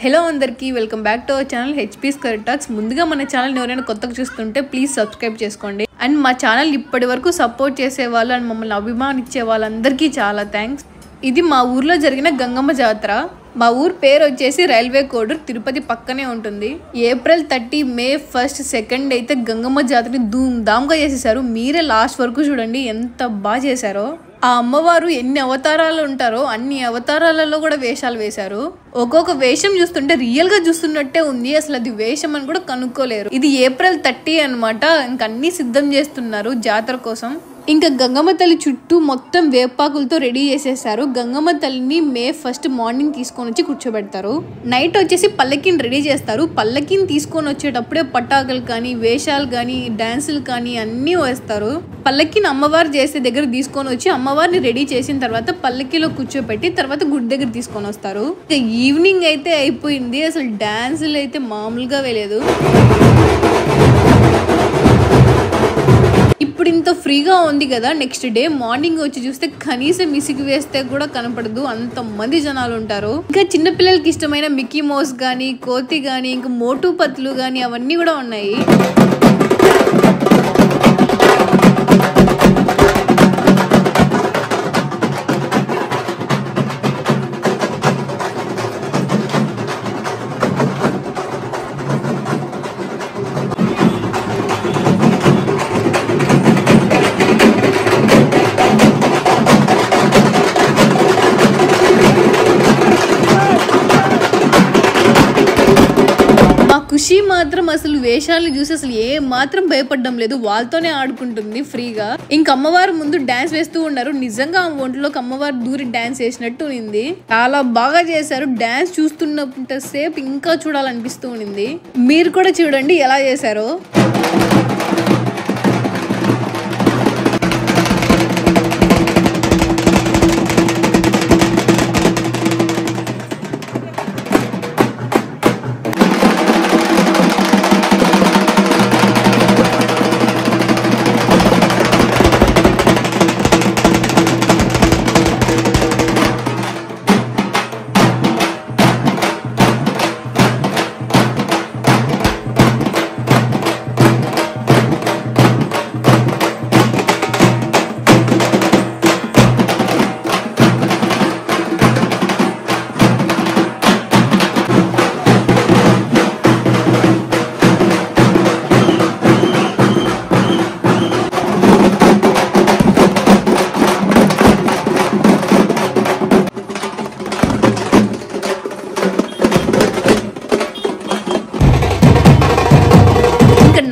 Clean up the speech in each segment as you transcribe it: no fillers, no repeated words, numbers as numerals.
Hello అందరికీ welcome back to our channel HP square talks. ముందుగా మన ఛానల్ ఎవరైనా కొత్తగా చూస్తుంటే ప్లీజ్ సబ్స్క్రైబ్ చేసుకోండి. అండ్ మా ఛానల్ ఇప్పటి వరకు సపోర్ట్ చేసే వాళ్ళు అండ్ మమ్మల్ని అభిమానించే వాళ్ళందరికీ చాలా థ్యాంక్స్. ఇది మా ఊర్లో జరిగిన గంగమ్మ జాతర. మా ఊరు పేరు వచ్చేసి రైల్వే కోడూరు, తిరుపతి పక్కనే ఉంటుంది. ఏప్రిల్ 30, మే 1, 2 అయితే గంగమ్మ జాతరని ధూమ్ధామ్గా చేసేసారు. మీరే లాస్ట్ వరకు చూడండి ఎంత బాగా చేశారో. ఆ అమ్మవారు ఎన్ని అవతారాలు ఉంటారో అన్ని అవతారాలలో కూడా వేషాలు వేశారు. ఒక్కొక్క వేషం చూస్తుంటే రియల్ గా చూస్తున్నట్టే ఉంది. అసలు అది వేషం అని కూడా కనుక్కోలేరు. ఇది ఏప్రిల్ 30 అనమాట. ఇంక అన్ని సిద్ధం చేస్తున్నారు జాతర కోసం. ఇంకా గంగమ్మ తల్లి చుట్టూ మొత్తం వేపాకులతో రెడీ చేసేసారు. గంగమ్మ తల్లిని మే 1 మార్నింగ్ తీసుకొని వచ్చి కూర్చోబెడతారు. నైట్ వచ్చేసి పల్లకిని రెడీ చేస్తారు. పల్లకిని తీసుకొని వచ్చేటప్పుడే పటాకులు కానీ వేషాలు కానీ డాన్సులు కానీ అన్నీ వేస్తారు. పల్లకిని అమ్మవారు చేసే దగ్గర తీసుకొని వచ్చి అమ్మవారిని రెడీ చేసిన తర్వాత పల్లకిలో కూర్చోబెట్టి తర్వాత గుడి దగ్గర తీసుకొని వస్తారు. ఈవినింగ్ అయితే అయిపోయింది. అసలు డాన్సులు అయితే మామూలుగా వేయలేదు. ఇప్పుడు ఇంత ఫ్రీగా ఉంది కదా, నెక్స్ట్ డే మార్నింగ్ వచ్చి చూస్తే కనీసం మిసిగి వేస్తే కూడా కనపడదు, అంత మంది జనాలు ఉంటారు. ఇంకా చిన్నపిల్లలకి ఇష్టమైన మిక్కీ మౌస్ గానీ కోతి గానీ ఇంకా మోటు పత్లు గానీ అవన్నీ కూడా ఉన్నాయి. ఖుషి మాత్రం అసలు వేషాలను చూసి అసలు ఏ మాత్రం భయపడడం లేదు, వాళ్ళతోనే ఆడుకుంటుంది ఫ్రీగా. ఇంక అమ్మవారు ముందు డాన్స్ వేస్తూ ఉన్నారు. నిజంగా ఆ ఒంట్లోకి అమ్మవారు దూరి డాన్స్ వేసినట్టు ఉంది. చాలా బాగా చేశారు. డాన్స్ చూస్తున్నంత సేపు ఇంకా చూడాలనిపిస్తూ ఉంది. మీరు కూడా చూడండి ఎలా చేశారో.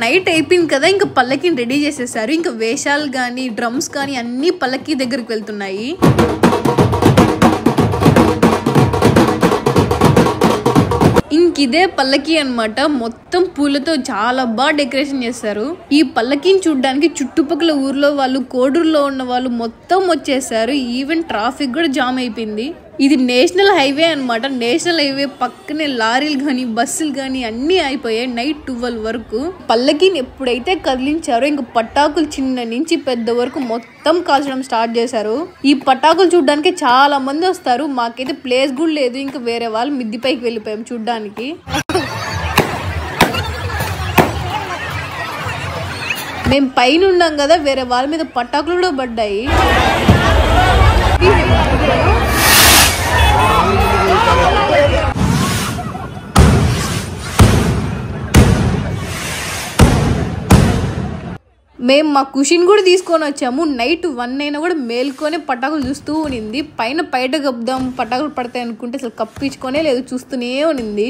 నైట్ అయిపోయింది కదా, ఇంకా పల్లకిని రెడీ చేసేసారు. ఇంకా వేషాలు కానీ డ్రమ్స్ కానీ అన్ని పల్లకి దగ్గరికి వెళ్తున్నాయి. ఇంకిదే పల్లకి అన్నమాట. మొత్తం పూలతో చాలా బాగా డెకరేషన్ చేశారు. ఈ పల్లకిని చూడడానికి చుట్టుపక్కల ఊర్లో వాళ్ళు, కోడూరులో ఉన్న వాళ్ళు మొత్తం వచ్చేసారు. ఈవెన్ ట్రాఫిక్ కూడా జామ్ అయిపోయింది. ఇది నేషనల్ హైవే అనమాట. నేషనల్ హైవే పక్కనే లారీలు కానీ బస్సులు కానీ అన్నీ అయిపోయాయి నైట్ 12 వరకు. పల్లకిని ఎప్పుడైతే కదిలించారో ఇంక పటాకులు చిన్న నుంచి పెద్ద వరకు మొత్తం కాల్చడం స్టార్ట్ చేశారు. ఈ పటాకులు చూడడానికి చాలా మంది వస్తారు. మాకైతే ప్లేస్ కూడా లేదు. ఇంకా వేరే వాళ్ళు మిద్దిపైకి వెళ్ళిపోయాం చూడ్డానికి. మేము పైన ఉన్నాం కదా, వేరే వాళ్ళ మీద పటాకులు కూడా పడ్డాయి. మేము మా కుషిని కూడా తీసుకొని వచ్చాము. నైట్ 1 అయినా కూడా మేల్కొనే పటాకులు చూస్తూ ఉనింది. పైన బయట కప్పుదాం పటాకులు పడతాయి అనుకుంటే అసలు కప్పించుకొనే లేదు, చూస్తూనే ఉనింది.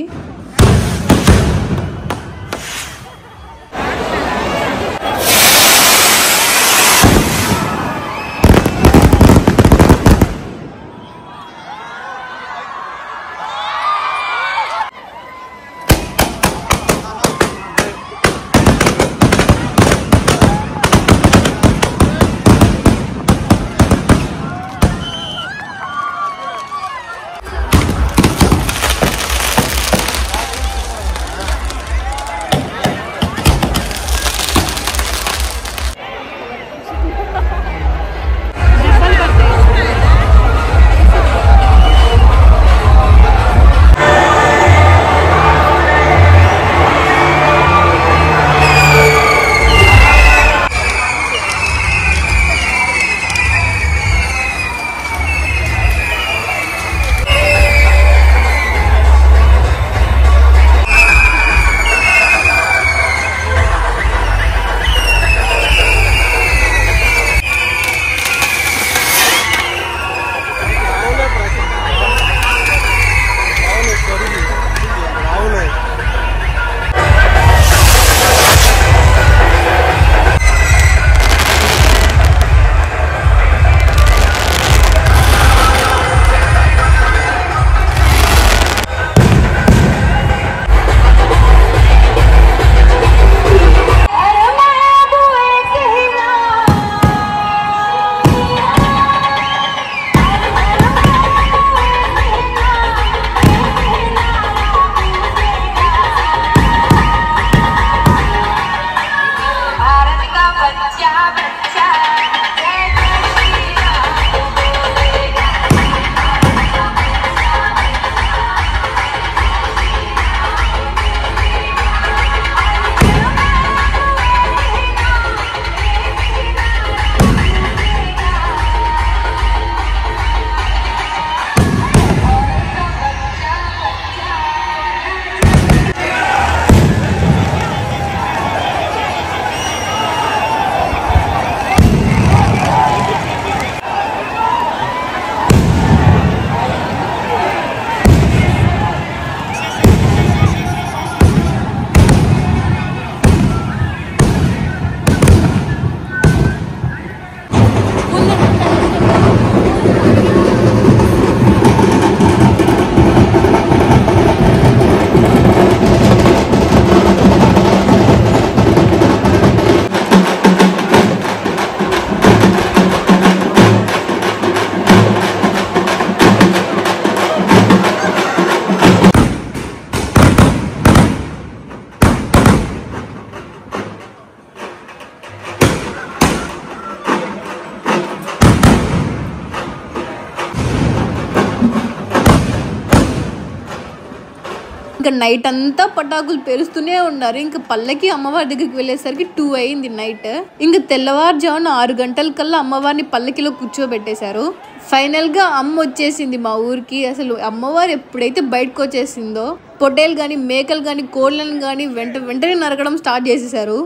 ఇంకా నైట్ అంతా పటాకులు పేరుస్తూనే ఉన్నారు. ఇంకా పల్లకి అమ్మవారి దగ్గరికి వెళ్ళేసరికి 2 అయింది నైట్. ఇంకా తెల్లవారుజామున 6 గంటల కల్లా అమ్మవారిని పల్లకిలో కూర్చోబెట్టేశారు. ఫైనల్ గా అమ్మ వచ్చేసింది మా ఊరికి. అసలు అమ్మవారు ఎప్పుడైతే బయటకు వచ్చేసిందో పొట్టేలు గాని మేకలు గాని కోళ్ళను గాని వెంటనే నరకడం స్టార్ట్ చేసేసారు.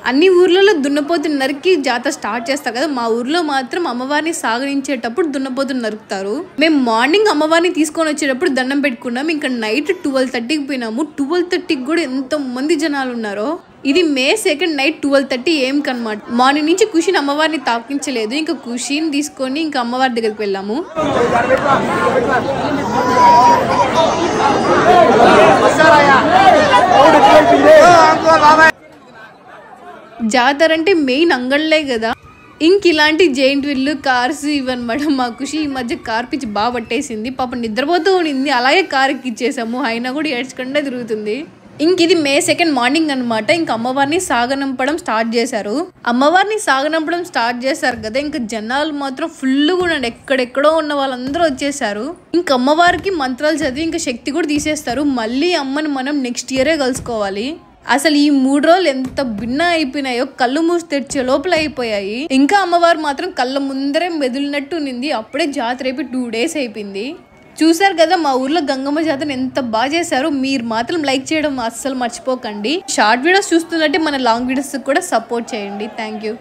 అన్ని ఊర్లలో దున్నపోతుని నరికి జాతర స్టార్ట్ చేస్తారు కదా, మా ఊర్లో మాత్రం అమ్మవారిని సాగరించేటప్పుడు దున్నపోతుని నరుకుతారు. మేము మార్నింగ్ అమ్మవారిని తీసుకొని వచ్చేటప్పుడు దండం పెట్టుకున్నాం. ఇంకా నైట్ 12:30కి పోయినాము. 12:30కి కూడా ఎంత మంది జనాలు ఉన్నారో. ఇది May 2 నైట్ 12:30 AM కనమాట. మార్నింగ్ నుంచి ఖుషిని అమ్మవారిని తాకించలేదు. ఇంకా ఖుషిని తీసుకొని ఇంకా అమ్మవారి దగ్గరికి వెళ్ళాము. జాతర అంటే మెయిన్ అంగళ్ళే కదా. ఇంక ఇలాంటి జైంట్ వీల్లు కార్స్ ఇవన్నమాట. మా ఖుషి ఈ మధ్య కార్ పిచ్చి బాగా పట్టేసింది. పాప నిద్రపోతూ ఉండింది, అలాగే కార్ ఎక్కిచ్చేసాము. అయినా కూడా ఏడ్చకుండా తిరుగుతుంది. ఇంక ఇది May 2 మార్నింగ్ అనమాట. ఇంక అమ్మవారిని సాగనంపడం స్టార్ట్ చేశారు. అమ్మవారిని సాగనంపడం స్టార్ట్ చేశారు కదా, ఇంకా జనాలు మాత్రం ఫుల్ కూడా ఎక్కడెక్కడో ఉన్న వాళ్ళందరూ వచ్చేసారు. ఇంక అమ్మవారికి మంత్రాలు చదివి ఇంకా శక్తి కూడా తీసేస్తారు. మళ్ళీ అమ్మని మనం నెక్స్ట్ ఇయరే కలుసుకోవాలి. అసలు ఈ 3 రోజులు ఎంత భిన్న అయిపోయినాయో, కళ్ళు మూసి తెరిచే లోపల అయిపోయాయి. ఇంకా అమ్మవారు మాత్రం కళ్ళ ముందరే మెదిలినట్టు నింది. అప్పుడే జాతర అయిపోయి 2 days అయిపోయింది. చూసారు కదా మా ఊర్లో గంగమ్మ జాతర ఎంత బాగా చేశారో. మీరు మాత్రం లైక్ చేయడం అస్సలు మర్చిపోకండి. షార్ట్ వీడియోస్ చూస్తున్నట్టే మన లాంగ్ వీడియోస్ కూడా సపోర్ట్ చేయండి. Thank you.